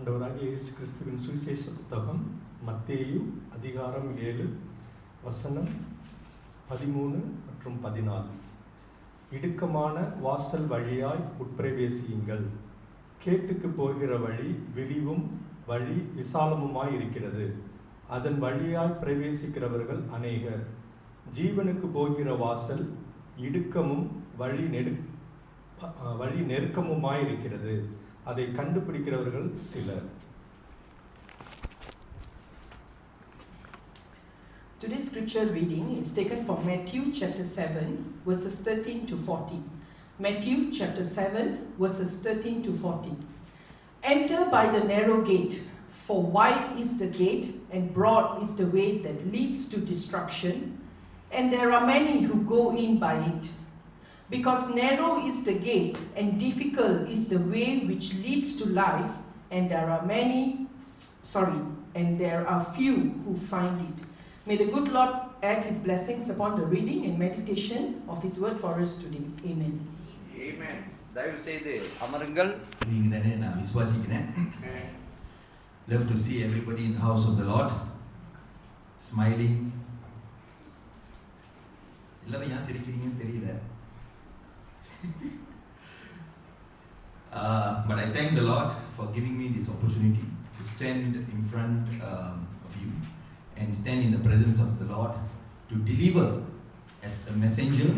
ஆண்டவராகிய இயேசு கிறிஸ்துவின் சுவிசேஷ புத்தகம் மத்தேயு அதிகாரம் 7 வசனம் 13 மற்றும் 14. இடுக்கமான வாசல் வழியாய் உட்பிரவேசியுங்கள். கேட்டுக்கு போகிற வழி விரிவும் வழி விசாலமுமாய் இருக்கிறது. அதன் வழியாய் பிரவேசிக்கிறவர்கள் அநேகர். ஜீவனுக்கு போகிற வாசல் இடுக்கமும் வழி நெருக்கமுமாயிருக்கிறது. அதை கண்டுபிடிக்கிறவர்கள் சிலர். Today's scripture reading is taken from Matthew chapter 7 verses 13 to 40. Matthew chapter 7 verses 13 to 40. Enter by the narrow gate, for wide is the gate and broad is the way that leads to destruction, and there are many who go in by it. Because narrow is the gate and difficult is the way which leads to life, and there are few who find it. May the good Lord add His blessings upon the reading and meditation of His word for us today. Amen. Amen. தயவு செய்து அமருங்கள். நீங்களே நான் விசுவாசிக்கிறேன். Love to see everybody in the house of the Lord smiling. எல்லாரும் ஏன் சிரிக்கிறீங்கன்னு தெரியல. But I thank the Lord for giving me this opportunity to stand in front of you and stand in the presence of the Lord to deliver as a messenger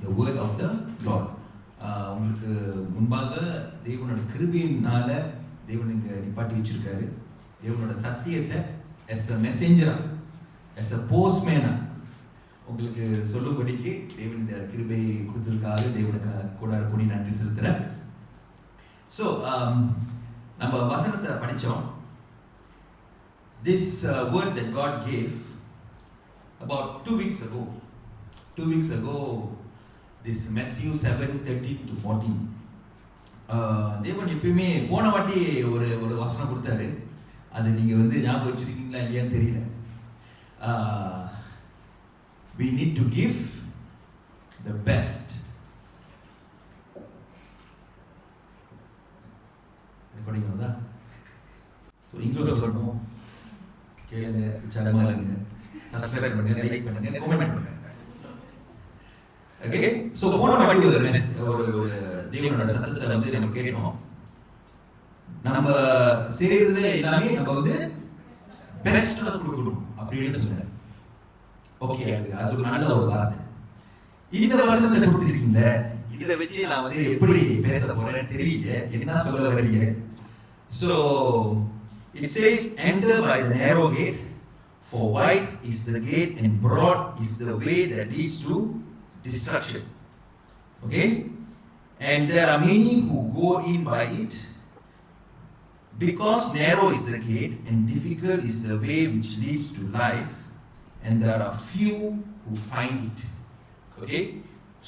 the word of the Lord. உங்களுக்கு முன்பாக தேவனோட கிருபையினால தேவன் இங்க நிப்பாட்டி வச்சிருக்காரு. தேவனோட சத்தியத்தை as a messenger, as a postman உங்களுக்கு சொல்லும்படிக்கு தேவன் இந்த கிருபை கொடுத்ததுக்காக தேவனுக்கு கொடி நன்றி செலுத்துறேன். ஸோ நம்ம வசனத்தை படித்தோம். This word that God gave about 2 weeks ago. 2 weeks ago, this Matthew 7:13 to 14. தேவன் எப்பயுமே போன வாட்டி ஒரு வசனம் கொடுத்தாரு. அது நீங்க ஞாபகம் வச்சிருக்கீங்களா இல்லையான்னு தெரியல. We need to give the best. Recording ஆகுதா? ஸோ இங்கிலீஷில் சொல்லணும். கேளுங்க, உற்சாகமாக இருங்க, சப்ஸ்கிரைப் பண்ணுங்க, லைக் பண்ணுங்க, கமெண்ட் பண்ணுங்க. ஓகே, ஸோ போன வாட்டி ஒரு தேவனோட சத்தத்தை நம்ம கேட்டோம். நம்ம செய்யறதுல எல்லாமே நம்ம பெஸ்ட் கொடுக்கணும் அப்படின்னு சொன்னேன். ஓகே, அது ஒரு நல்ல ஒரு வார்த்தை. இந்த வசனத்தை கொடுத்திருக்கீங்க, இதை வச்சு நான் எப்படி பேச போறேன்னு தெரியல, என்ன சொல்ல வரீங்க? So it says, enter by the narrow gate, for wide is the gate and broad is the way that leads to destruction. Okay, and there are many who go in by it. Because narrow is the gate and difficult is the way which leads to life, and there are few who find it. Okay,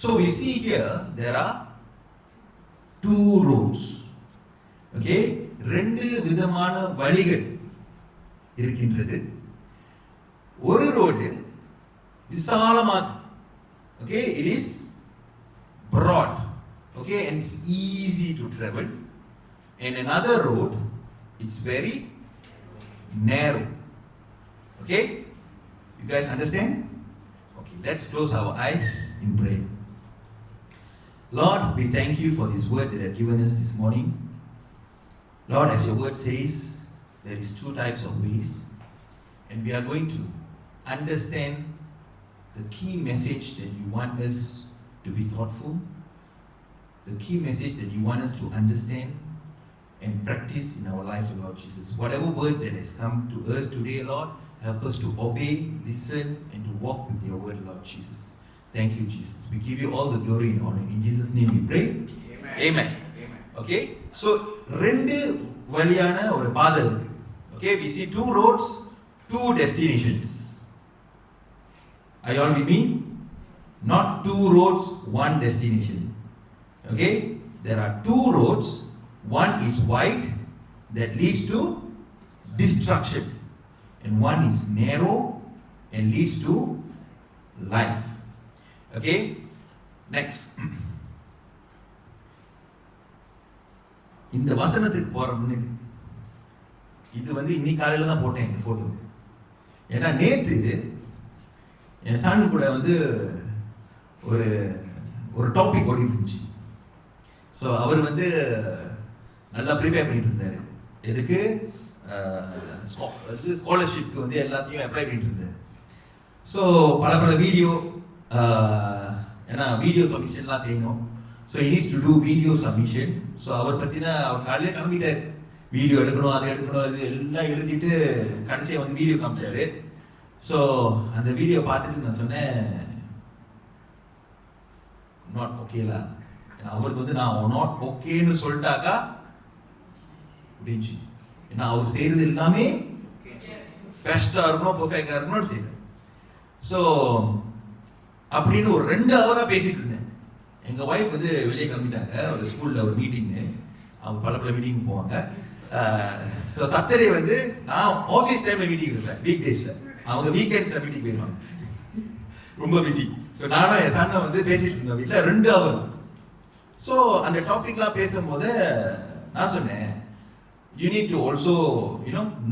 so we see here there are 2 roads. Okay, 2 விதமான வழிகள் இருக்கின்றது. ஒரு road விசாலமாக, okay, it is broad, okay, and it's easy to travel, and another road it's very narrow. Okay, you guys understand? Okay, let's close our eyes in prayer. Lord, we thank you for this word that you have given us this morning. Lord, as your word says, there is 2 types of ways, and we are going to understand the key message that you want us to be thoughtful, the key message that you want us to understand and practice in our life, Lord Jesus. Whatever word that has come to us today, Lord, help us to obey, listen, and to walk with your word, Lord Jesus. Thank you, Jesus. We give you all the glory and honor. In Jesus' name we pray. Amen. Amen. Okay, so 2 வழியான ஒரு பாதை இருக்கு. Okay, we see 2 roads, 2 destinations. Are you all with me? Not 2 roads, 1 destination. Okay, there are 2 roads. One is wide that leads to destruction, and one is narrow and leads to life. Okay, next. இந்த வசனத்துக்கு போற முன்னாடி இது வந்து இன்னைக்கு காலையில தான் போட்டேன் இந்த போட்டோ. ஏன்னா நேத்து என் சன் கூட வந்து ஒரு ஒரு டாபிக் ஓடிட்டு இருந்துச்சு. ஸோ அவர் வந்து நல்லா ப்ரிப்பேர் பண்ணிட்டு இருந்தாரு. எதுக்கு? ஸ்காலர்ஷிப்க்கு வந்து எல்லாத்தையும் அப்ளை பண்ணிட்டு இருந்தார். ஸோ பல வீடியோ, ஏன்னா வீடியோ சப்மிஷன்லாம் செய்யணும். So he needs to do video submission. So அவர் பற்றின அவர் காலையிலே கிளம்பிட்டார். வீடியோ எடுக்கணும், அதை எடுக்கணும், அது எல்லாம் எழுதிட்டு கடைசியாக வந்து வீடியோ காமிச்சாரு. ஸோ அந்த வீடியோ பார்த்துட்டு நான் சொன்னேன், நாட் ஓகேலா. அவருக்கு வந்து நான் நாட் ஓகேன்னு சொல்லிட்டாக்கா முடிஞ்சு. ஏன்னா அவர் செய்யறது எல்லாமே பெஸ்டா இருக்கணும், பெர்ஃபெக்டா இருக்கணும்னு செய்யறது. ஸோ அப்படின்னு ஒரு 2 ஹவரா பேசிட்டு இருந்தேன். எங்க ஒய்ஃப் வந்து வெளியே கிளம்பிட்டாங்க, ஒரு ஸ்கூல்ல ஒரு மீட்டிங்னு. அவங்க பல மீட்டிங் போவாங்க. ஸோ சட்டர்டே வந்து நான் ஆஃபீஸ் டைம்ல மீட்டிங் இருப்பேன், வீக் டேஸ்ல. அவங்க வீக்கெண்ட்ஸ்ல மீட்டிங் போயிருவாங்க, ரொம்ப பிஸி. ஸோ நானும் என் சன்னை வந்து பேசிட்டு இருந்தேன் வீட்டில் 2 ஹவர். ஸோ அந்த டாபிக்லாம் பேசும்போது நான் சொன்னேன், you need to also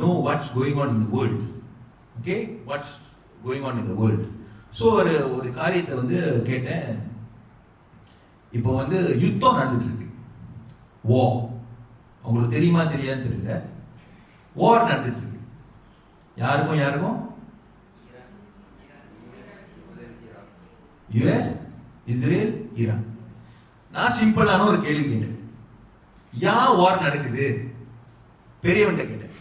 know what's going on in the world. Okay, what's going on in the world. So ஒரு காரியத்தை வந்து கேட்டேன். இப்போ வந்து யுத்தம் நடந்துட்டு இருக்கு, வார். உங்களுக்கு தெரியுமா தெரியாதுன்னு தெரியல, வார் நடந்துட்டு இருக்கு. யாருக்கும் US, இஸ்ரேல், ஈரான். நான் சிம்பிளான ஒரு கேள்வி கேட்டேன், ஏன் வார் நடக்குது? பெரியவன்ட்ட கேட்டேன்.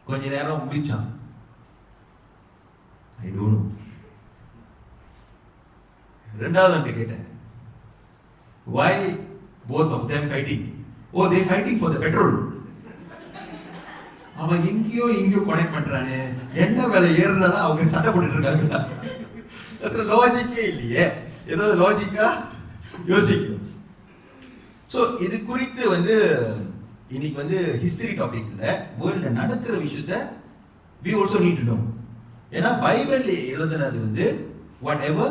கொஞ்ச நேரம் முடிச்சான், ஐ டோன்ட் நோ. ரெண்டாவது கேட்டேன், why both of them fighting? Oh, they fighting for the petrol. அவன் எங்கேயோ கொனெக்ட் பண்றானே, என்ன விலை ஏறுறதா அவங்க சண்டை போட்டுட்டு இருக்காங்க. லாஜிக்கே இல்லையே, ஏதோ லாஜிக்கா யோசிக்கணும். ஸோ இது குறித்து வந்து இன்னைக்கு வந்து ஹிஸ்டரி டாபிக் இல்ல, வேர்ல்ட்ல நடக்கிற விஷயத்த we also need to know. ஏன்னா பைபிள் எழுதுனது வந்து whatever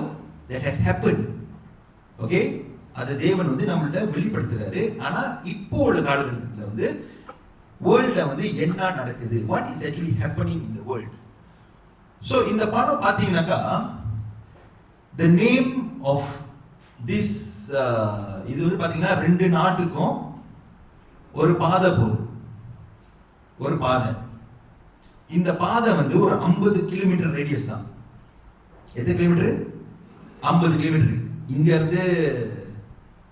that has happened, okay, அது தேவன் வந்து நம்மள்ட்ட வெளிப்படுத்துறாரு. ஆனா இப்போ உள்ள காலகட்டத்தில் வந்து வேர்ல்ட்ல வந்து என்ன நடக்குது, what is actually happening in the world. So இந்த படம் பார்த்தீங்கன்னாக்கா the name of this இது வந்து பார்த்தீங்கன்னா 2 நாட்டுக்கும் ஒரு பாதை போகுது, ஒரு பாதை. இந்த பாதை வந்து ஒரு 50 கிலோமீட்டர் ரேடியஸ் தான். எத்தனை கிலோமீட்டர்? 50 கிலோமீட்டர். இங்க இருந்து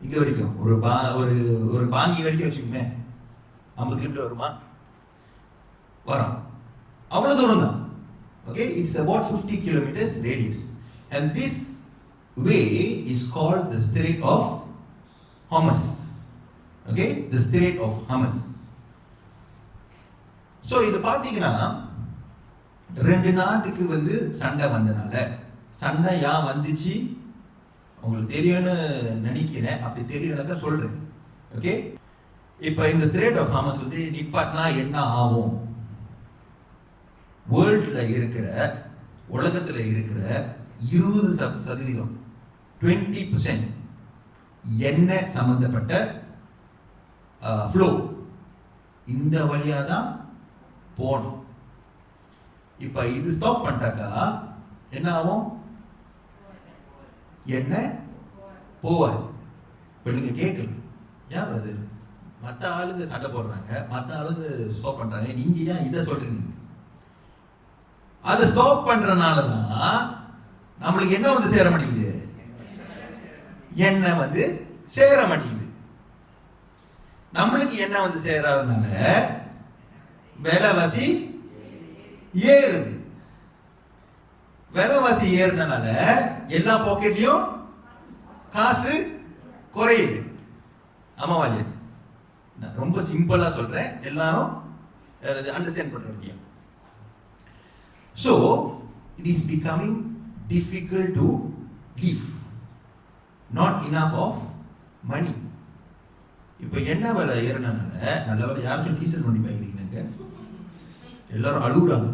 இங்க வரைக்கும் ஒரு பாங்கி வரைக்கும் வச்சுக்கோமே, 50 கிலோமீட்டர் வருமா? வரும், அவ்வளவு தூரம் தான். Okay, it's about 50 kilometers radius, and this way is called the Strait of Hormuz. Okay, the Strait of Hormuz. So இது பாத்தீங்கன்னா 2 நாட்டுக்கு வந்து சண்டை வந்தனால, சண்டை ஏன் வந்துச்சு உங்களுக்கு தெரியும்னு நினைக்கிறேன். அப்படி தெரியலனாக்கா சொல்றேன். ஓகே, இப்ப இந்த Strait of Hormuz வந்து நிப்பாட்டினா என்ன ஆகும்? வேர்ல்ட்ல இருக்கிற, உலகத்துல இருக்கிற 20% 20% எண்ணெய் சம்பந்தப்பட்ட ஃப்ளோ இந்த வழியா தான் போகணும். இப்ப இது ஸ்டாப் பண்ணிட்டாக்கா என்ன ஆகும்? எண்ணெய் போவாது. இப்ப நீங்க கேட்கலாம், ஏன் பிரதர் மற்ற ஆளுங்க சண்டை போடுறாங்க, மற்ற ஆளுங்க ஸ்டாப் பண்றாங்க, நீங்க ஏன் இதை சொல்றீங்க? அதை ஸ்டாப் பண்றதுனாலதான் நம்மளுக்கு என்ன வந்து சேர மாட்டேங்குது? எண்ணெய் வந்து சேர மாட்டேங்குது. நம்மளுக்கு என்ன வந்து சேராதனால விலைவாசி ஏறுது. விலைவாசி ஏறுனால எல்லா பாக்கெட்லயும் காசு குறையுது. ஆமாவா இல்லையா? நான் ரொம்ப சிம்பிளா சொல்றேன், எல்லாரும் அண்டர்ஸ்டாண்ட் பண்ற முடியும். So it is becoming difficult to live. Not enough of money. இப்போ என்ன விலை ஏறினால நல்ல வேலை யாருக்கும் டீசல் வண்டி பாய்க்கிறீங்க, எல்லாரும் அழுகுறாங்க.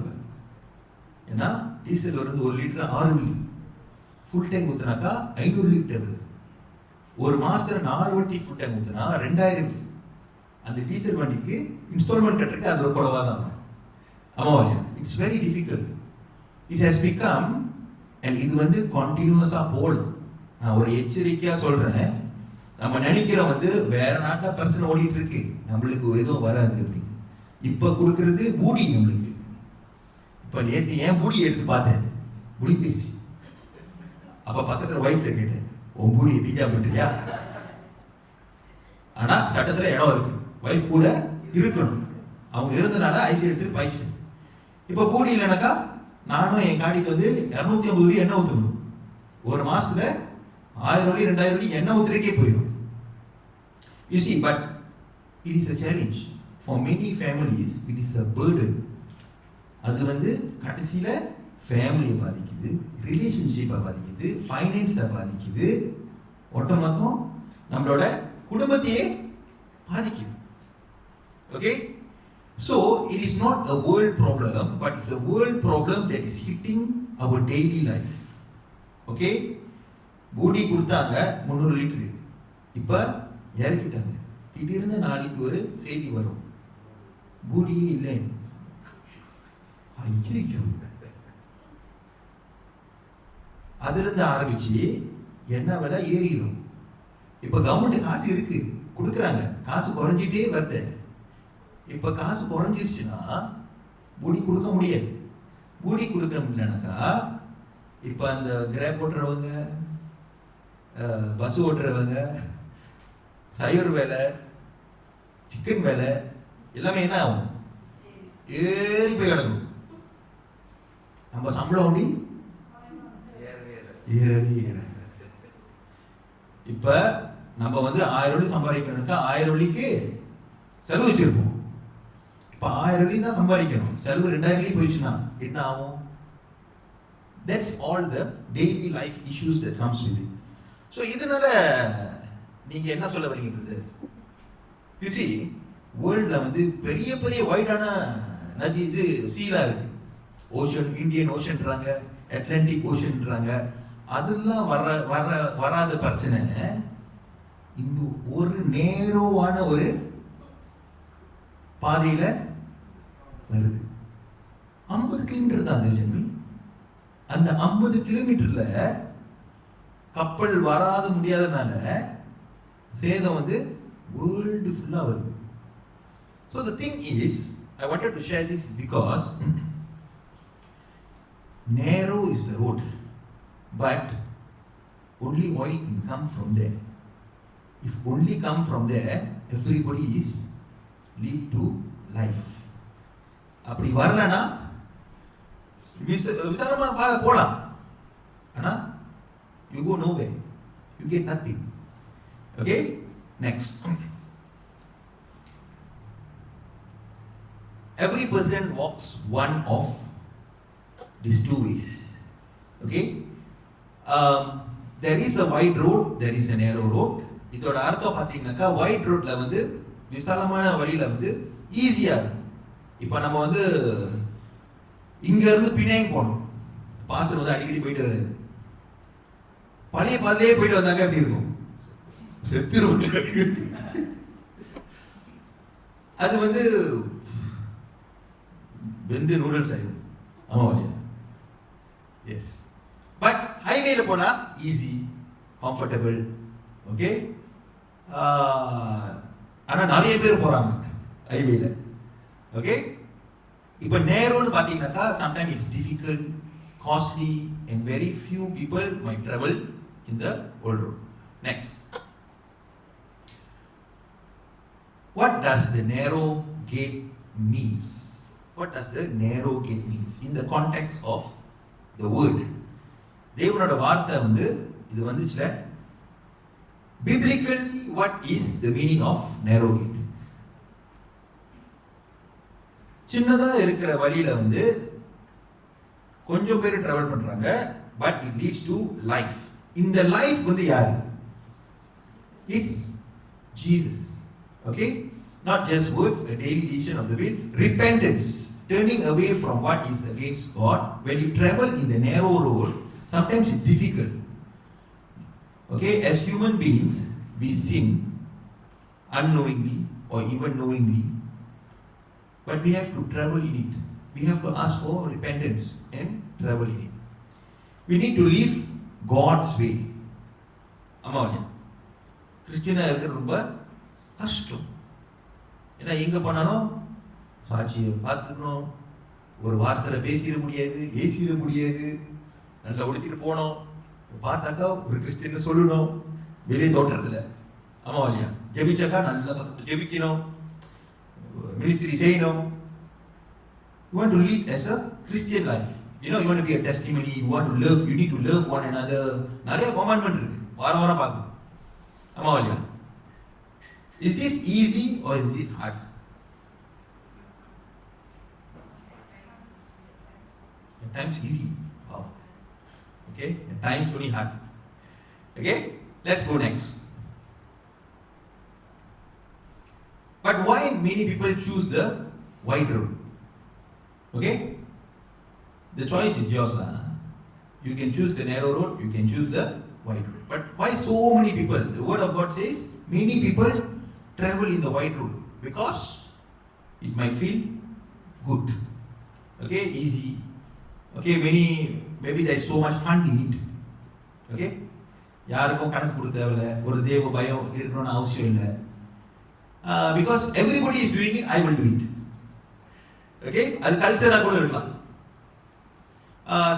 ஏன்னா டீசல் வருது 1 லிட்டர் 6 மில்லி, ஃபுல் டேங்க் ஊத்துனாக்கா 500 லிட்டர் வருது. ஒரு மாசத்துல 4 வாட்டி ஃபுல் டேங்க் ஊத்துனா 2000 மில்லி. அந்த டீசல் வண்டிக்கு இன்ஸ்டால்மெண்ட் கட்டுறதுக்கு அது ஒரு குறைவாக தான் வரும். ஆமாம், it's very difficult. It has become and இது வந்து கண்டினியூஸாக போடும். நான் ஒரு எச்சரிக்கையாக சொல்கிறேன், நம்ம நினைக்கிறோம் வந்து வேற நாட்டில் பிரச்சனை ஓடிட்டு இருக்கு, நம்மளுக்கு எதுவும் வராது அப்படின்னு. இப்போ கொடுக்கறது பூடி நம்மளுக்கு. இப்போ நேற்று ஏன் பூடி எடுத்து பார்த்தேன், முடிஞ்சிருச்சு. அப்போ பக்கத்தில் ஒய்ஃப்ல கேட்டேன், உன் பூடி பீஜா பண்ணியா? ஆனால் சட்டத்தில் இடம் இருக்கு, ஒய்ஃப் கூட இருக்கணும். அவங்க இருந்தனால ஐசி எடுத்துட்டு பாய்ச்சு. இப்போ பூடி இல்லைனாக்கா நானும் என் காடிக்கு வந்து 250 வழி எண்ணெய் ஊற்றணும். ஒரு மாசத்துல 1000 வழி 2000 வழி எண்ணெய் ஊற்றுறக்கே போயிடும். You see, but it is a challenge. For many families, it is a burden. அது வந்து கடைசியில் ஃபேமிலியை பாதிக்குது, ரிலேஷன்ஷிப்பை பாதிக்குது, ஃபைனான்ஸை பாதிக்குது, ஒட்டுமொத்தம் நம்மளோட குடும்பத்தையே பாதிக்குது. Okay, so it is not a world problem, but it's a world problem that is hitting our daily life. Okay, பூடி கொடுத்தாங்க 300 லிட்டரு, இப்போ இறக்கிட்டாங்க. திடீர்னு நாளைக்கு ஒரு செய்தி வரும், பூடியே இல்லைன்னு. ஐயோ, அதிலிருந்து ஆரம்பிச்சு என்ன விலை ஏறிடும். இப்ப கவர்மெண்ட் காசு இருக்கு, கொடுக்குறாங்க, காசு குறைஞ்சிட்டே வருது. இப்ப காசு குறைஞ்சிருச்சுன்னா பூடி கொடுக்க முடியாது. பூடி கொடுக்க முடியலனாக்கா இப்ப அந்த கிராப் ஓட்டுறவங்க, பஸ் ஓட்டுறவங்க, சைவர் வேலை, சிக்கன் வேலை எல்லாமே என்ன ஆகும், ஏறி போய் கிடக்கும். நம்ம சம்பளம் ஒண்டி ஏறவே ஏற. இப்ப நம்ம வந்து 1000 வழி சம்பாதிக்கணும்னா 1000 வழிக்கு செலவு வச்சிருப்போம். இப்ப 1000 வழி தான் சம்பாதிக்கணும், செலவு 2000 வழி போயிடுச்சுன்னா என்ன ஆகும்? That's all the daily life issues that comes with it. So இதனால நீங்க என்ன சொல்ல வரீங்க பிரதர்? You see, வேர்ல்ட்ல வந்து பெரிய பெரிய வைடான நதி இது சீலா இருக்கு. ஓஷன், இந்தியன் ஓஷன்றாங்க, அட்லாண்டிக் ஓஷன்றாங்க. அதெல்லாம் வராத பிரச்சனை இந்த ஒரு நேரோவான ஒரு பாதையில வருது. 50 கிலோமீட்டர் தான் அது ஜென்மி. அந்த 50 கிலோமீட்டர்ல கப்பல் வராத முடியாதனால சேதம் வந்து வேர்ல்டு ஃபுல்லா வருது. So the thing is, I wanted to share this because narrow is the road, but only oil can come from there. If only come from there, everybody is lead to life. அப்படி வரலனா விசாலமா போலாம், ஆனா you go nowhere, you get nothing. Okay, next. Every person walks one of these two ways. Okay, there is a wide road, there is a narrow road. இதோட அர்த்தம் பார்த்தீங்கன்னாக்கா wide roadல வந்து விசாலமான வழியில வந்து ஈஸியா இருக்கும். இப்போ நம்ம வந்து இங்க இருந்து பிணையம் போகணும், பாஸ்டர் வந்து அடிக்கடி போயிட்டு வராது. பழைய பாதையிலே போயிட்டு வந்தாங்க எப்படி இருக்கும்? செத்துரும். அது வந்து வெந்து நூடல்ஸ் ஆயிடும். ஆமா, எஸ். பட் ஹைவேல போனா ஈஸி, கம்ஃபர்டபுள். ஓகே, ஆனா நிறைய பேர் போறாங்க ஹைவேல. ஓகே, இப்ப நேரோன்னு பாத்தீங்கன்னாக்கா sometime it's difficult, costly and very few people might travel in the old road. Next, what does the narrow gate means? What does the narrow gate means in the context of the word? தேவனோட வார்த்தை வந்து இது வந்துச்சுல, biblically what is the meaning of narrow gate? சின்னதா இருக்கிற வழியில வந்து கொஞ்சம் பேர் டிராவல் பண்றாங்க, but it leads to life. இந்த லைஃப் வந்து யாரு? It's Jesus. Okay, not just words, a daily decision of the will, repentance, turning away from what is against God. When you travel in the narrow road, sometimes it's difficult. Okay, as human beings we sin unknowingly, or even knowingly. But we have to travel in it. We have to ask for repentance and travel in it. We need to live God's way. ஆமா இல்லையா? கிறிஸ்டியனா இருக்கிறது ரொம்ப கஷ்டம். ஏன்னா எங்க போனாலும் சாட்சியை பார்த்துக்கணும், ஒரு வார்த்தையில பேசிட முடியாது, ஏசிட முடியாது, நல்லா ஒடுத்திட்டு போனோம், பார்த்தாக்கா ஒரு கிறிஸ்டியன் சொல்லணும், வெளியே தோற்றத்தில். ஆமா இல்லையா? ஜெபிச்சாக்கா நல்லா ஜெபிக்கணும், மினிஸ்ட்ரி செய்யணும். You want to lead as a Christian life. You know, you want to be a testimony, you want to love, you need to love one another. நிறைய commandment இருக்கு, வாரம் வாரம் பார்க்கணும். ஆமா இல்லையா? Is this easy or is this hard? At times easy. Wow. Okay? At times only hard. Okay? Let's go next. But why many people choose the wide road? Okay? The choice is yours. You can choose the narrow road, you can choose the wide road. But why so many people? The word of God says many people travel in the wide road because it might feel good. Okay? Easy. Okay? Maybe there is so much fun in it. Okay? யாருக்கும் கணக்கு கொடுக்க தேவையில்லை, ஒரு தேவ பயம் இருக்கணும்னு அவசியம் இல்லை. Because everybody is doing it, I will do it. Okay? அது கல்ச்சராக கூட இருக்கலாம்.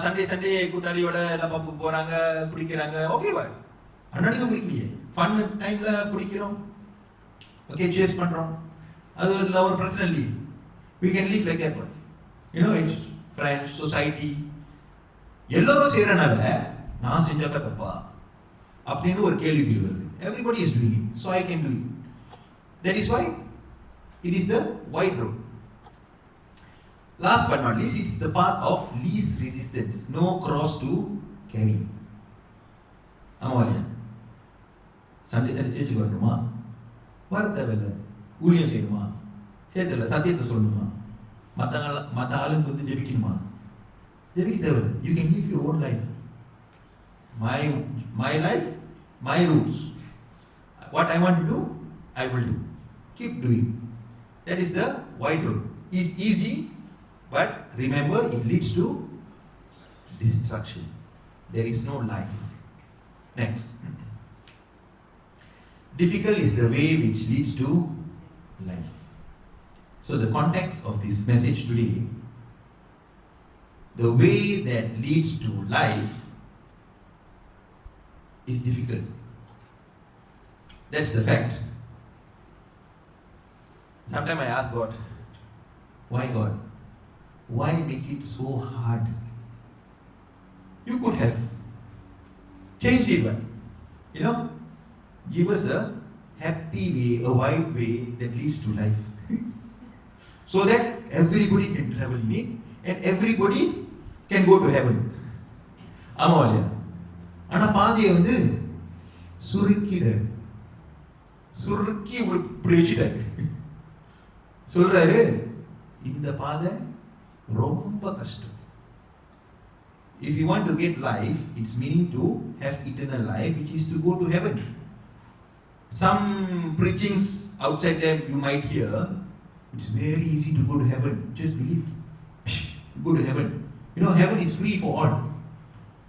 சண்டே கூட்டாளியோட எல்லாம் பப்பு போறாங்க, குடிக்கிறாங்க. ஓகே வா, அண்ணாடிக்கும் குடிக்கலையே, ஃபன் டைம்ல குடிக்கிறோம். ஓகே, சேஸ் பண்றோம். அது ஒரு பிரச்சனை இல்லையே. We can live like that. You know, it's friends, society. எல்லாரும் செய்யறனால நான் செஞ்சாக்கா தப்பா அப்படின்னு ஒரு கேள்வி வருது. Everybody is doing it, so I can do it. That is why it is the wide road. Last but not least, it's the path of least resistance. No cross to carry. ஆமா இல்லையா? Sunday சேர்ச்சுக்கு வரணுமா? வர தேவையில்லை. ஊழியம் செய்யணுமா? சேர்த்துல சத்தியத்தை சொல்லணுமா? மற்ற ஆளுங்க வந்து ஜெபிக்கணுமா? ஜெபிக்க தேவையில்லை. You can live your own life. My life, my rules. What I want to do, I will do. Keep doing. That is the wide road. It's easy, but remember it leads to destruction. There is no life. Next. Difficult is the way which leads to life. So the context of this message today, the way that leads to life is difficult. That's the fact. Sometimes I ask God, why God? Why make it so hard? You could have changed it, but you know, give us a happy way, a wide way that leads to life. So that everybody can travel in it and everybody can go to heaven. ஆமா இல்லையா? ஆனா பாதியை வந்து சுருக்கி இப்படி வச்சுட்டாரு. சொல்றாரு, இந்த பாதை ரொம்ப கஷ்டம். If you want to get life, it's meaning to have eternal life, which is to go to heaven. Some preachings outside there you might hear, it's very easy to go to heaven. Just believe. Go to heaven. You know, heaven is free for all.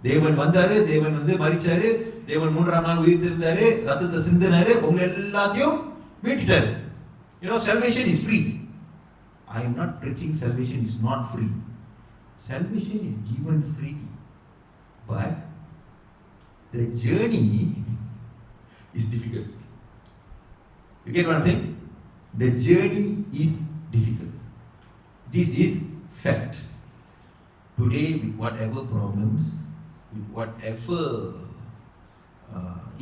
தேவன் வந்தாரு, தேவன் வந்து மரிச்சாரு, தேவன் 3ஆம் நாள் உயிர்த்தெழுந்தாரு, ரத்தத்தை சிந்தினாரு, உங்க எல்லாத்தையும் மீட்டுட்டாரு. You know, salvation is free. I am not preaching salvation is not free. Salvation is given freely. But the journey is difficult. You get what I'm saying? The journey is difficult. This is fact. Today, with whatever problems, with whatever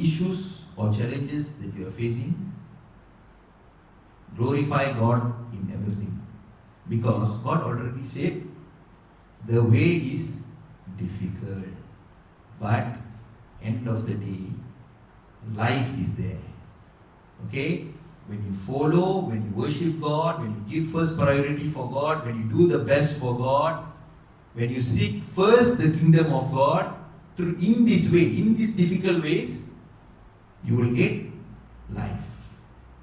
issues or challenges that you are facing, glorify God in everything. Because God already said, the way is difficult, but end of the day, life is there. Okay? When you follow, when you worship God, when you give first priority for God, when you do the best for God, when you seek first the kingdom of God, through in this way, in these difficult ways, you will get life.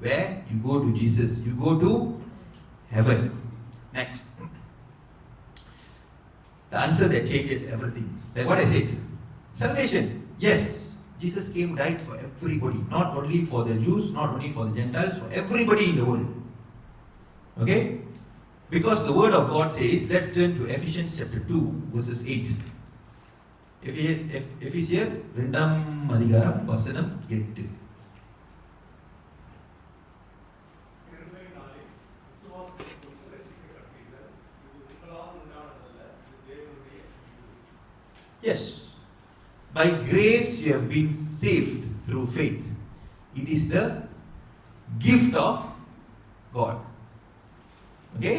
where you go to Jesus, you go to heaven. Next, the answer that changes everything, like what I said, salvation. Yes, Jesus came, died for everybody, not only for the Jews, not only for the Gentiles, for everybody in the world. Okay, because the word of God says, let's turn to Ephesians chapter 2 verses 8. எபிசியர் 2ஆம் அதிகாரம் வசனம் 8. Yes, by grace you have been saved through faith. It is the gift of God. Okay,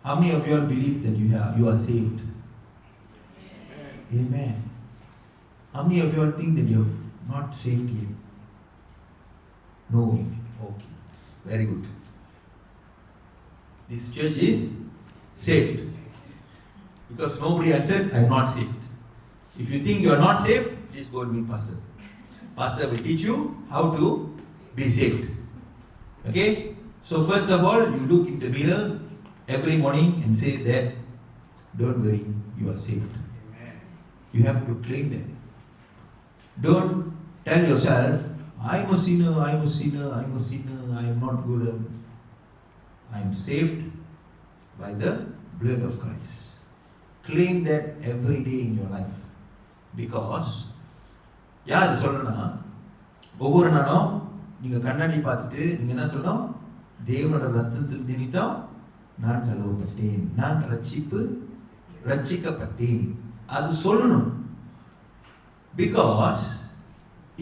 how many of you all believe that you are saved? Amen. How many of you all think that you have not saved yet? No. Okay, very good. This church is saved because nobody answered, I am not saved. If you think you are not saved, please go and meet pastor. Pastor will teach you how to be saved. Okay, so first of all, you look in the mirror every morning and say that, don't worry, you are saved. You have to claim that. Don't tell yourself, I am a sinner, I am a sinner, I am a sinner, I am not good. I am saved by the blood of Christ. Claim that every day in your life. Because, யார் இது சொல்லணும்னா, ஒவ்வொரு நாளும் நீங்கள் கண்ணாடி பார்த்துட்டு நீங்கள் என்ன சொல்லணும், தேவனோட ரத்தத்தின் நிமித்தம் நான் கழுவப்பட்டேன், நான் ரட்சிக்கப்பட்டேன், அது சொல்லணும். பிகாஸ்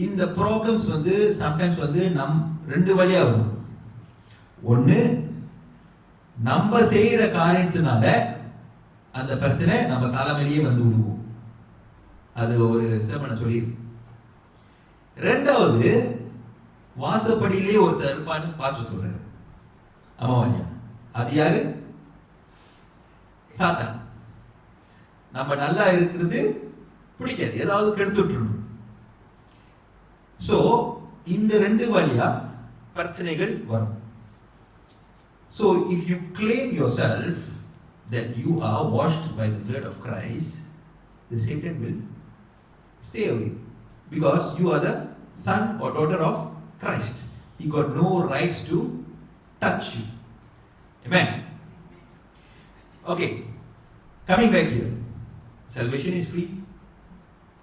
இந்த ப்ராப்ளம்ஸ் வந்து சம்டைம்ஸ் வந்து நம் ரெண்டு வழியா வரும். ஒன்று, நம்ம செய்யற காரியத்தினால அந்த பிரச்சனை நம்ம தலைமையிலேயே வந்து விடுவோம். அது ஒரு செமனை சொல்லி. ரெண்டாவது, வாசப்படியிலே ஒருத்தர் இருப்பான்னு பாஸ்டர் சொல்றாரு. ஆமாம், அது யாரு? சாத்தான். நம்ம நல்லா இருக்கிறது பிடிக்காது, ஏதாவது கெடுத்து விட்டுறணும். ஸோ இந்த ரெண்டு வழியா பிரச்சனைகள் வரும். So if you claim your self that you are washed by the blood of Christ, the Satan will stay away because you are the son or daughter of Christ. He got no rights to touch you. Amen. Okay, coming back here. Salvation is free.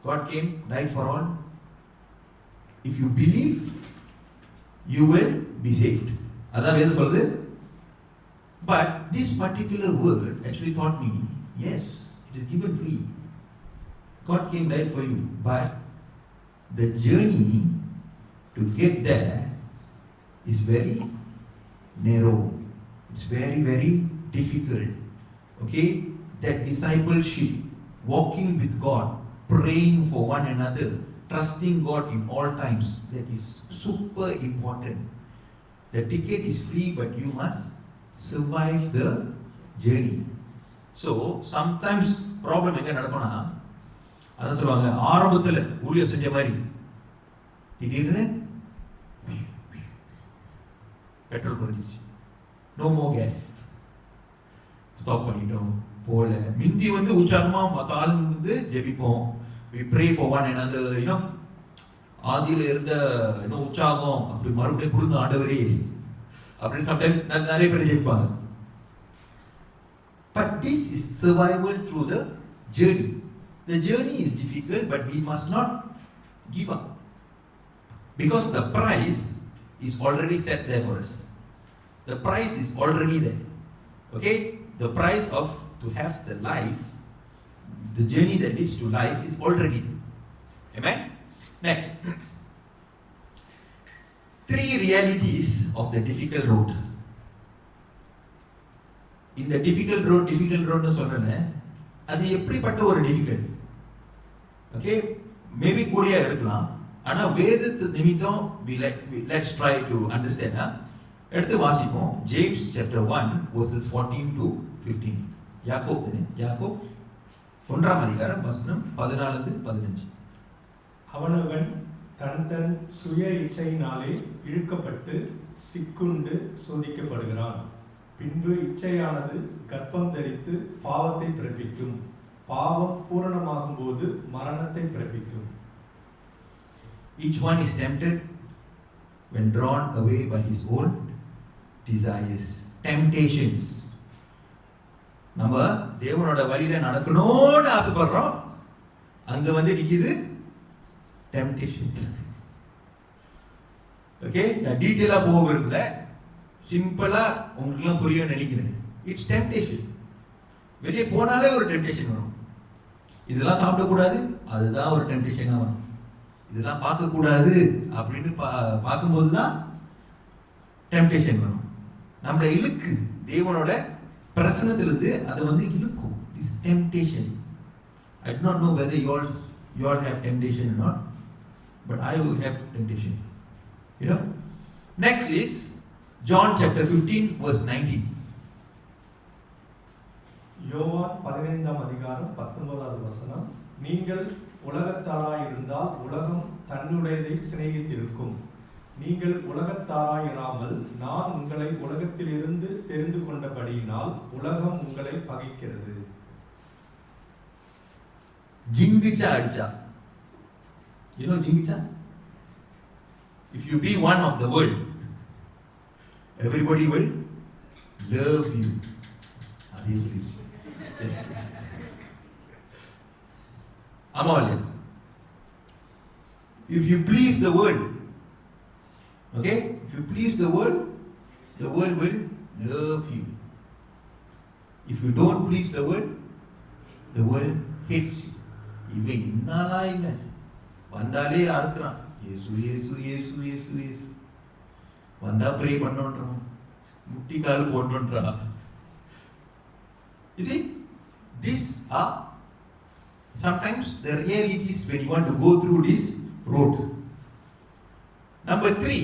God came, died for all. If you believe, you will be saved. Adha vedha soludhu. But this particular word actually taught me, yes, it is given free. God came, died for you. But the journey to get there is very narrow. It's very, very difficult. Okay? That discipleship, walking with God, praying for one another, trusting God in all times, that is super important. The ticket is free, but you must survive the journey. So sometimes problem எங்க நடக்கும்னா, அதான் சொல்லுவாங்க, ஆரம்பத்தில் ஊழியம் செஞ்ச மாதிரி திடீர்னு petrol குறைஞ்சிச்சு, நோ மோ கேஸ், ஸ்டாப் பண்ணிட்டோம், போல. மிந்தி வந்து உற்சாகமா மற்ற ஆளுங்க வந்து ஜெபிப்போம், we pray for one another, you know, ஆதியில இருந்த இன்னும் உற்சாகம் அப்படி மறுபடியும் கொடுங்க ஆண்டவரே அப்படின்னு சம்டைம் நிறைய பேர் ஜெபிப்பாங்க. But this is survival through the journey. The journey is difficult, but we must not give up because the price is already set there for us. The price is already there. Okay, the price of to have the life, the journey that leads to life is already there. Amen. Next, 3 realities of the difficult road. In the difficult road னு சொல்றேன், அது எப்படிப்பட்ட ஒரு difficult? Okay, maybe கூடியா இருக்கலாம், ஆனா வேதத்து நிமித்தம் let's try to understand. எடுத்து வாசிப்போம். James chapter 1 verses 14 to 15. Yakob 1ஆம் அதிகாரம் வசனம் 14 to 15. அவனவன் தன் சுய இச்சையினாலே இழுக்கப்பட்டு சிக்குண்டு சோதிக்கப்படுகிறான். பின்பு இச்சையானது கர்ப்பம் தரித்து பாவத்தை பிறப்பிக்கும். பாவம் பூரணமாகும் போது மரணத்தை பிறப்பிக்கும். Each one is tempted when drawn away by his own desires. Temptations. நம்ம தேவனோட வழியில நடக்கணும்னு ஆசைப்படுறோம், அங்க வந்து நிக்குது temptation. ஓகே, நான் டீட்டெயிலா போக விரும்பல, சிம்பிளா உங்களுக்குலாம் புரியும் நினைக்கிறேன். It's temptation. வெளியே போனாலே ஒரு டெம்டேஷன் வரும். இதெல்லாம் சாப்பிடக்கூடாது, அதுதான் ஒரு டெம்டேஷனா வரும். இதெல்லாம் பார்க்கக்கூடாது அப்படின்னு பார்க்கும்போது தான் டெம்டேஷன் வரும். நம்மளை இழுக்கு, தேவனோட பிரசனத்திலிருந்து அதை வந்து இழுக்கும். It's temptation. I do not know whether you all have temptation or not, but I will have temptation. You know? Next is John chapter 15 verse 19. யோவான் 15ஆம் அதிகாரம் 19வது வசனம். நீங்கள் உலகத்தாராயிருந்தால் உலகம் தன்னுடையதை சிநேகித்திருக்கும். நீங்கள் உலகத்தாராயிராமல் நான் உங்களை உலகத்திலிருந்து தெரிந்து கொண்டபடியினால் உலகம் உங்களை பகைக்கிறது. ஜிங்கிச்சா அடிச்சா. You know ஜிங்கிச்சா? If you be one of the world, everybody will love you. அதே சொல்லி. ஆமா இல்லையா? If you please the world, okay? If you please the world will love you. If you don't please the world hates you. இவன் என்னாலா இல்லை, வந்தாலே அறுக்கிறான், ஏசு ஏசு ஏசு ஏசு ஏசு, வந்தா pray பண்ணோன்றான், முட்டி கால் போடணுன்றான். You see, these are sometimes the realities when you want to go through this road. Number 3,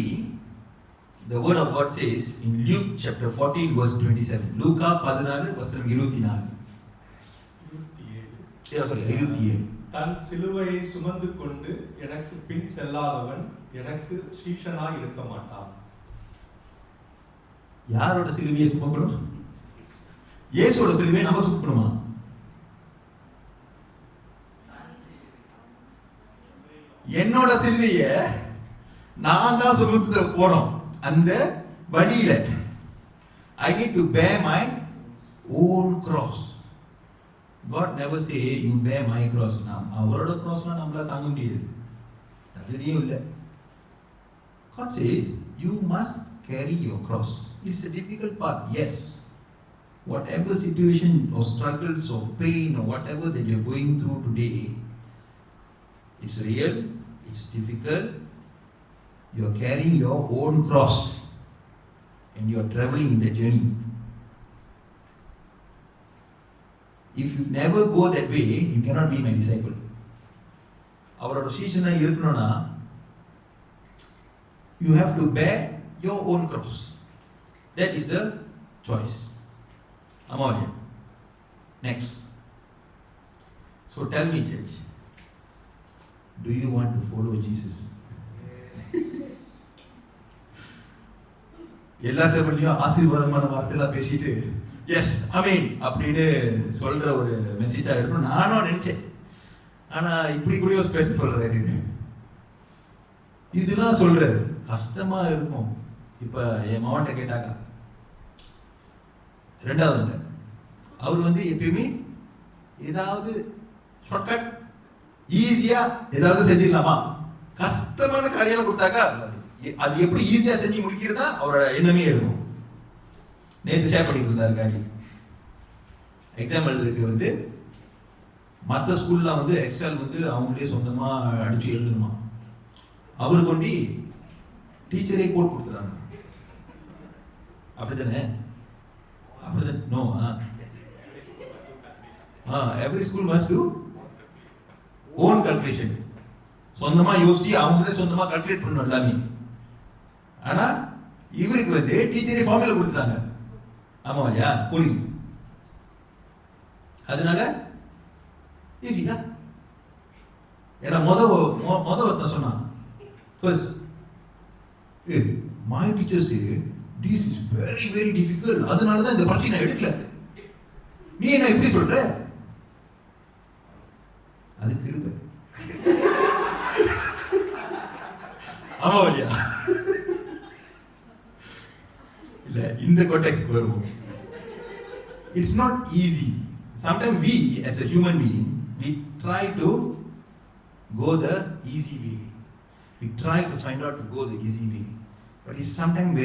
the word of God says in Luke chapter 14 verse 27. லூக்கா 14 வசனம் 24. 27. தன் சிலுவையை சுமந்து கொண்டு எனக்கு பின் செல்லாதவன் எனக்கு சீஷனாய் இருக்க மாட்டான். யாரோட சிலுவையை சுமக்கணும்? இயேசுவோட சிலுவையை நம்ம சுமக்கணுமா? என்னோட சிலுவையை நான் தான் சுமந்து போறோம். அந்த வழியில I need to bear my own cross. God never say you bear my cross. அவரோட crossனா நம்மள தாங்க முடியாது, தகுதியும் இல்லை. God says you must carry your cross. It's a difficult path, yes. Whatever situation or struggles or pain or whatever that you're going through today, it's real, it's difficult. You're carrying your own cross and you're traveling in the journey. If you never go that way, you cannot be my disciple. அவரோட சீஷனா இருக்கணும்னா you have to bear your own cross. That is the choice. Amalia. Next. So tell me, church, do you want to follow Jesus? எல்லா சேவலையும் ஆசீர்வாதமான வார்த்தையெல்லாம் பேசிட்டு S ஆமென் அப்படின்னு சொல்ற ஒரு மெசேஜா இருக்கும் நானும் நினைச்சேன். ஆனா இப்படி கூட பேச சொல்றாரு, இதெல்லாம் சொல்றாரு, கஷ்டமா இருக்கும். இப்ப என் மாவட்ட கேட்டாக்கா, ரெண்டாவது அவர் வந்து எப்பயுமே ஏதாவது ஷார்ட்கட் ஈஸியா ஏதாவது செஞ்சிடலாமா, கஷ்டமான காரியம் கொடுத்தாக்கா அது எப்படி ஈஸியா செஞ்சு முடிக்கிறதா அவரோட எண்ணமே இருக்கும். நேற்று ஷேர் பண்ணிட்டு இருந்தாரு காரியம். எக்ஸாம் எழுதுறதுக்கு வந்து மற்ற ஸ்கூல்ல வந்து எக்ஸால் வந்து அவங்களே சொந்தமா அடிச்சு எழுதணுமா, அவரு கொண்டு டீச்சரே கோட் கொடுத்துறாங்க. அப்படித்தானே? அப்படிதான். No, every school must to own calculation. சொந்தமா யோசிச்சு அவங்களே சொந்தமா கால்குலேட் பண்ணணும் எல்லாமே. ஆனா இவருக்கு வந்து டீச்சரே ஃபார்முலா கொடுத்துட்டாங்க. ஆமா இல்லையா? கூலிங். அதனால ஈஸியா. ஏன்னா மொத ஒருத்தன் சொன்னான் First, hey, my teacher said, this is very, very difficult. அதனால தான் இந்த பரீட்சை நான் எடுக்கல. நீ என்ன இப்படி சொல்ற? அது கிருபை. ஆமா இல்லையா? இல்ல இந்த கான்டெக்ஸ்ட் வருவோம். It's not easy. Sometimes we, as a human being, we try to go the easy way. We try to find out to go the easy way. But it's sometimes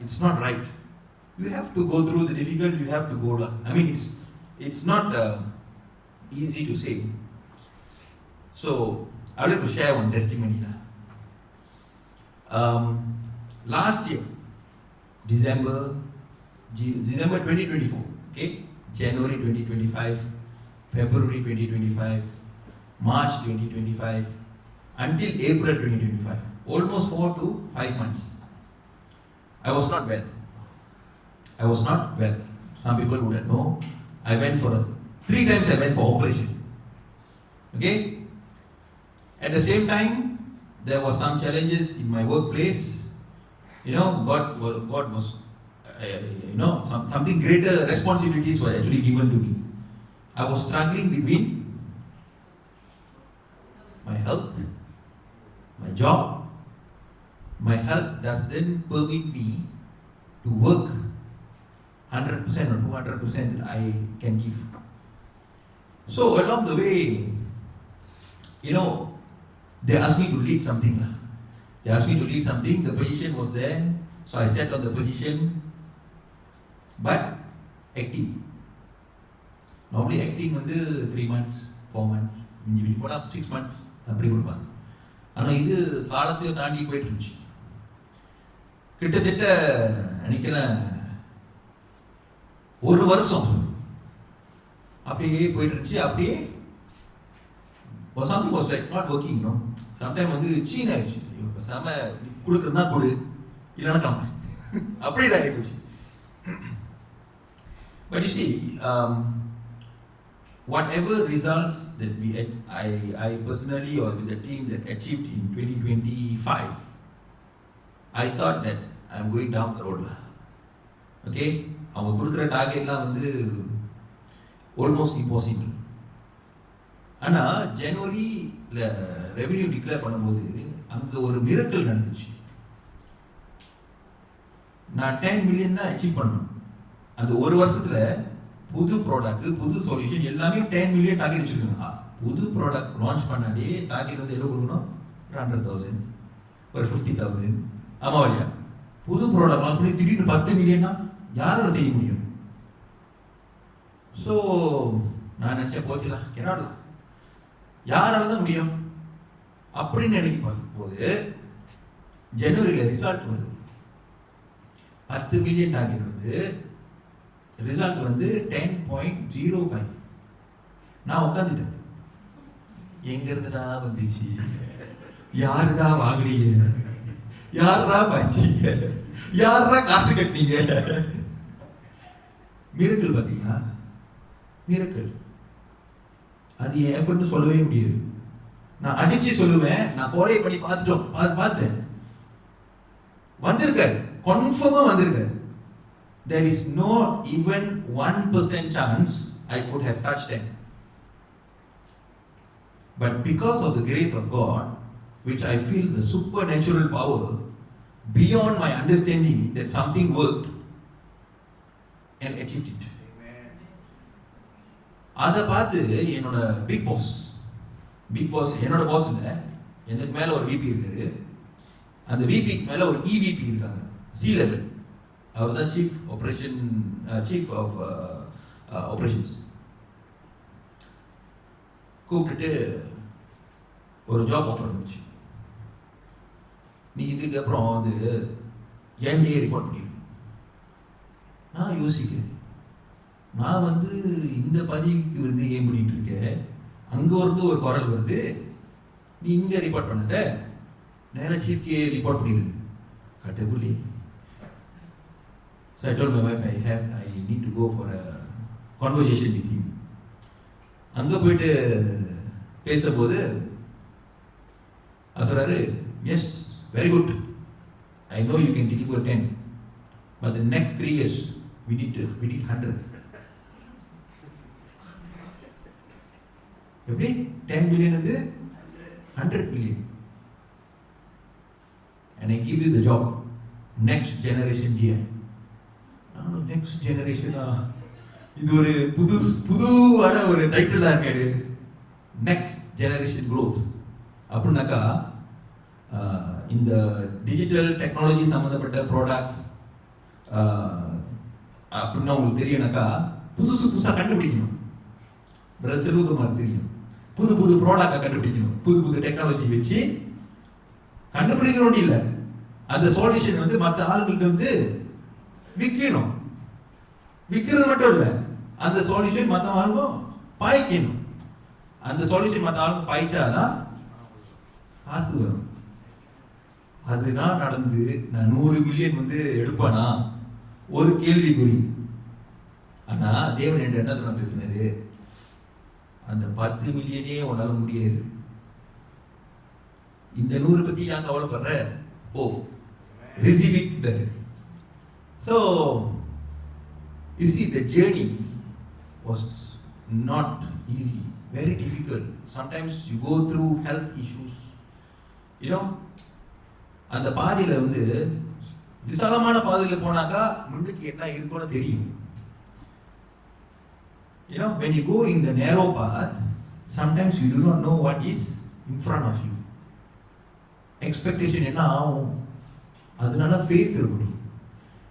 it's not right. You have to go through the difficult, you have to go. I mean, it's not easy to say. So, I would like to share one testimony. Last year, December 2024, okay? January 2025, February 2025, March 2025, until April 2025, almost 4 to 5 months. I was not well. Some people wouldn't know. I went for 3 times I went for operation. Okay? At the same time, there was some challenges in my workplace. You know, God was, something greater responsibilities were actually given to me. I was struggling between my health, my job. My health doesn't permit me to work 100% or 200% that I can give. So along the way, they asked me to lead something. The position was there, so I sat on the position. But acting. Normally acting 3 months, 4 months, 6 months அப்படி கொடுப்பாங்க. ஆனால் இது காலத்தையும் தாண்டி போயிட்டு இருந்துச்சு. கிட்டத்தட்ட நினைக்கிறேன் 1 வருஷம் அப்படியே போயிட்டு இருந்துச்சு. அப்படியே something was like not working, sometimes scene ஆயிடுச்சு. பேசாம கொடுக்குறதுனா கொடு, இல்லைன்னா காம அப்படியே ஆகிடுச்சு. But you see, whatever results that I personally or with the team that achieved in 2025, I thought that I'm going down the road. Okay? அவங்க கொடுக்குற டார்கெட்லாம் almost impossible. ஆனால் ஜனவரியில் ரெவென்யூ டிக்ளேர் பண்ணும்போது அங்கே ஒரு மிரக்கல் நடந்துச்சு. நான் 10 மில்லியன் தான் அச்சீவ் பண்ணணும். அந்த 1 வருஷத்துல புது ப்ராடக்ட், புது சொல்யூஷன் எல்லாமே 10 மில்லியன் டார்கெட் வச்சிருக்காங்க. புது ப்ராடக்ட் லான்ச் பண்ணாலே டார்கெட் எவ்வளோ கொடுக்கணும்? 100,000, ஒரு 50,000. ஆமா இல்லையா? புது ப்ராடக்ட் லான்ச் பண்ணி திடீர்னு 10 மில்லியன்னா யாரால செய்ய முடியும்? ஸோ நான் நினைச்சேன் போச்சுலாம், கெனாடலாம், யாரால தான் முடியும் அப்படின்னு நினைக்க பார்க்கும்போது ஜனவரியில் ரிசல்ட் வருது. 10 மில்லியன் டார்கெட் ரிசல்ட் 10.05. நான் உட்காந்துட்டேன். எங்க இருந்துடா வந்துச்சு? யாருடா வாங்குறீங்க? யாரா பாய்ச்சீங்க? யாரா காசு கட்டினீங்க? மிரக்கல் பார்த்தீங்களா? மிரக்கல். அது என் எஃபர்ட்னு சொல்லவே முடியாது. நான் அடிச்சு சொல்லுவேன், நான் கோரையை பண்ணி பார்த்தேன், வந்திருக்காரு, கன்ஃபார்மா வந்திருக்காரு. There is not even 1% chance I could have touched them. But because of the grace of God, which I feel the supernatural power beyond my understanding that something worked and achieved it. அதை பார்த்து என்னோட big pass என்னோட pass இல்லை, எனக்கு மேல ஒரு VP இருக்காரு. அந்த விபிக்கு மேல ஒரு இவிபி இருக்காங்க, சி லெவல். அவர் தான் சீஃப் ஆஃப் ஆபரேஷன்ஸ். கூப்பிட்டுட்டு ஒரு ஜாப் ஆஃபர் வந்துச்சு. நீ இதுக்கப்புறம் என்டிஏ ரிப்போர்ட் பண்ணிடு. நான் யோசிக்கிறேன், நான் இந்த பதவிக்கு ஏன் பண்ணிட்டு இருக்கேன், அங்க ஒரு குரல் வருது, நீ இங்க ரிப்போர்ட் பண்ணாத, நேராக சீஃப்கே ரிப்போர்ட் பண்ணிடு. கடவுளே. So I told my wife I need to go for a conversation with him. அங்க போயிட்டு பேசும்போது அவர் சொல்றாரு, yes very good, I know you can deliver 10, but the next 3 years we need 100. எப்படி 10 million அது 100 million, and I give you the job, next generation GM. Next ஜெனரேஷனா, இது ஒரு புதுவான ஒரு டைட்டிலா இருக்காது. நெக்ஸ்ட் ஜெனரேஷன் growth அப்படின்னாக்கா, இந்த டிஜிட்டல் டெக்னாலஜி சம்மந்தப்பட்ட ப்ராடக்ட்ஸ் அப்படின்னா உங்களுக்கு தெரியும்னாக்கா, புதுசாக கண்டுபிடிக்கணும். பிரதர் செல்வகுமார் தெரியும், புது ப்ராடக்டை கண்டுபிடிக்கணும், புது டெக்னாலஜி வச்சு கண்டுபிடிக்கணும். இல்லை, அந்த சொல்யூஷன் வந்து மற்ற ஆளுங்கள்ட்ட வந்து விற்கணும். விற்கிறது மட்டும் இல்லை, அந்த சொல்யூஷன் மற்ற ஆளுக்கும் பாய்க்கணும். அந்த சொல்யூஷன் மற்ற ஆளுக்கும் பாய்ச்சாதான் காசு வரும். அதுதான் நடந்து நான் 100 மில்லியன் வந்து எடுப்பானா ஒரு கேள்விக்குறி. ஆனா தேவன் என்ற என்ன பேசினாரு, அந்த 10 மில்லியனே உன்னால முடியாது, இந்த 100 பத்தி ஏன் கவலைப்படுற, போ receive it. So you see, the journey was not easy, very difficult. Sometimes you go through health issues, you know. அந்த பாதையில வந்து விசாலமான பாதையில போனாக்கா முன்னுக்கு என்ன இருக்கும்னு தெரியும். You know, when you go in the narrow path, sometimes you do not know what is in front of you. Expectation என்ன ஆகும், அதனால faith இருக்கணும்.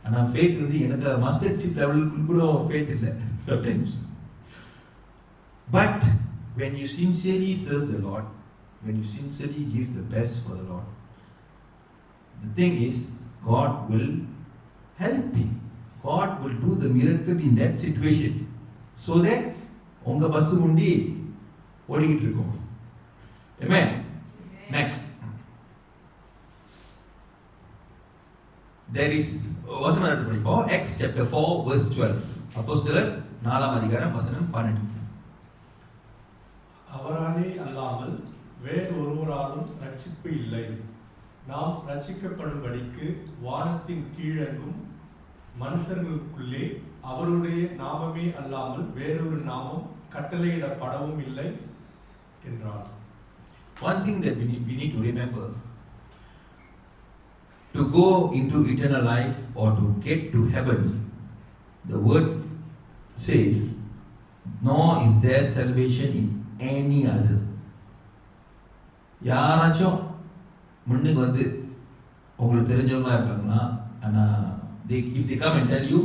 ஆனா faith வந்து எனக்கு மஸ்டர்ட் சீட் லெவலுக்கு கூட faith இல்லை sometimes. But when you sincerely serve the Lord, when you sincerely give the best for the Lord, the thing is, God will help you. God will do the miracle in that situation, so that உங்க bus முண்டி ஓடிக்கிட்டு இருக்கும். Amen. Next, there is வசனம் எடுத்து படிப்போம். Acts chapter 4 verse 12. அப்போஸ்தலர் 4ஆம் அதிகாரம் வசனம் 12. அவராலே அல்லாமல் வேறொருவராலும் ரட்சிப்பு இல்லை. நாம் ரட்சிக்கப்படும்படிக்கு வானத்தின் கீழெங்கும் மனுஷர்களுக்குள்ளே அவருடைய நாமமே அல்லாமல் வேறொரு நாமம் கட்டளையிடப்படவும் இல்லை என்றார். One thing that we need to remember, to go into eternal life or to get to heaven, the word says, nor is there salvation in any other. யாராச்சும் முன்னுக்கு வந்து உங்களுக்கு தெரிஞ்சவங்களா இருக்காங்களா, ஆனால் if they come and tell you,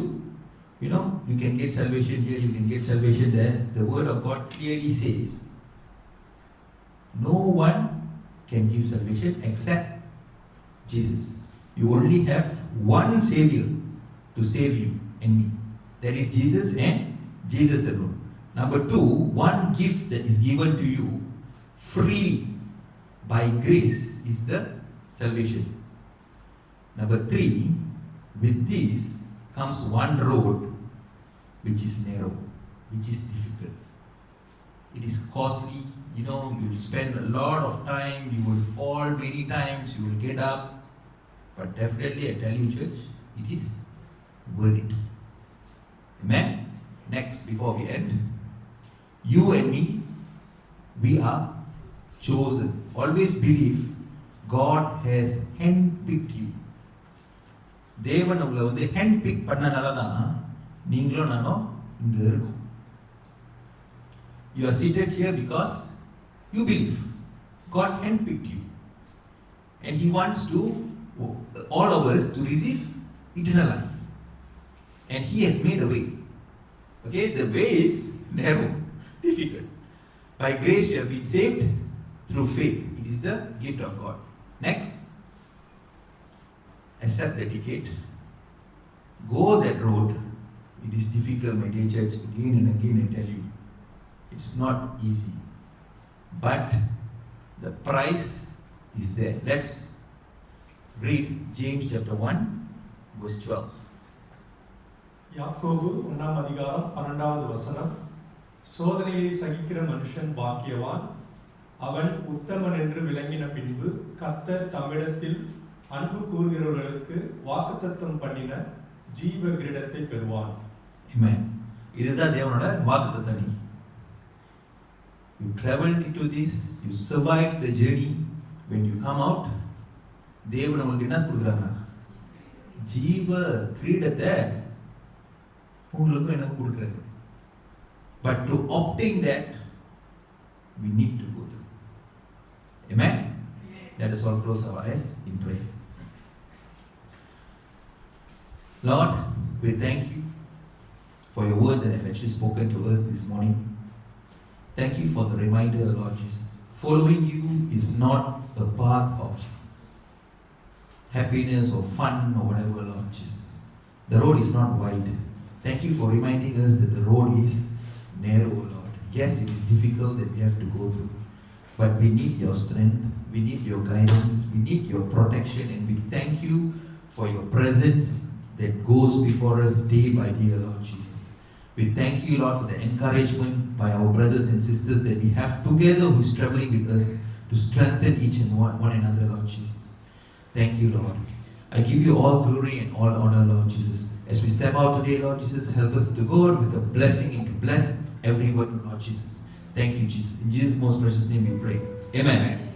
you know, you can get salvation here, you can get salvation there, the word of God clearly says, no one can give salvation except Jesus. You only have one Savior to save you and me. That is Jesus and Jesus alone. Number 2, one gift that is given to you freely by grace is the salvation. Number 3, with this comes one road which is narrow, which is difficult. It is costly, you know, you will spend a lot of time, you will fall many times, you will get up, but definitely I tell you church, it is worth it. Amen. Next, before we end, you and me, we are chosen. Always believe God has handpicked you. தேவன் உங்களை வந்து hand big பண்ணனால தான் நீங்களும் நானும் இங்க இருக்கோம். You are seated here because you believe God handpicked you, and He wants to all of us to receive eternal life, and He has made a way. Okay, the way is narrow, difficult. By grace you have been saved through faith. It is the gift of God. Next, accept the ticket, go that road. It is difficult, my dear church. Again and again I tell you, it's not easy, but the price is there. Let's read James chapter 1 verse 12. யாக்கோபு 1ஆம் அதிகாரம் 12வது வசனம். சோதனையை சகிக்கிற மனுஷன் பாக்கியவான், அவன் உத்தமன் என்று விளங்கின பின்பு கர்த்தர் தம்மிடத்தில் அன்பு கூறுகிறவர்களுக்கு வாக்குத்தத்தம் பண்ணின ஜீவ கிரீடத்தை பெறுவான். Amen. இதுதான் தேவனோட வாக்குத்தத்தம். You traveled into this, you survived the journey. When you come out, தேவன் உங்களுக்கு என்ன கொடுக்குறாங்க? ஜீவ கிரீடத்தை உங்களுக்கு என்ன கொடுக்குறாரு? But to obtain that, we need to go through. Amen? Let us all close our eyes in prayer. Lord, we thank you for your word that have actually spoken to us this morning. Thank you for the reminder, Lord Jesus. Following you is not a path of happiness or fun or whatever, Lord Jesus. The road is not wide. Thank you for reminding us that the road is narrow, Lord. Yes, it is difficult that we have to go through, but we need your strength, we need your guidance, we need your protection, and we thank you for your presence that goes before us day by day, Lord Jesus. We thank you, Lord, for the encouragement by our brothers and sisters that we have together who is traveling with us to strengthen each and one another, Lord Jesus. Thank you, Lord. I give you all glory and all honor, Lord Jesus. As we step out today, Lord Jesus, help us to go out with a blessing and to bless everyone, Lord Jesus. Thank you, Jesus. In Jesus' most precious name we pray. Amen.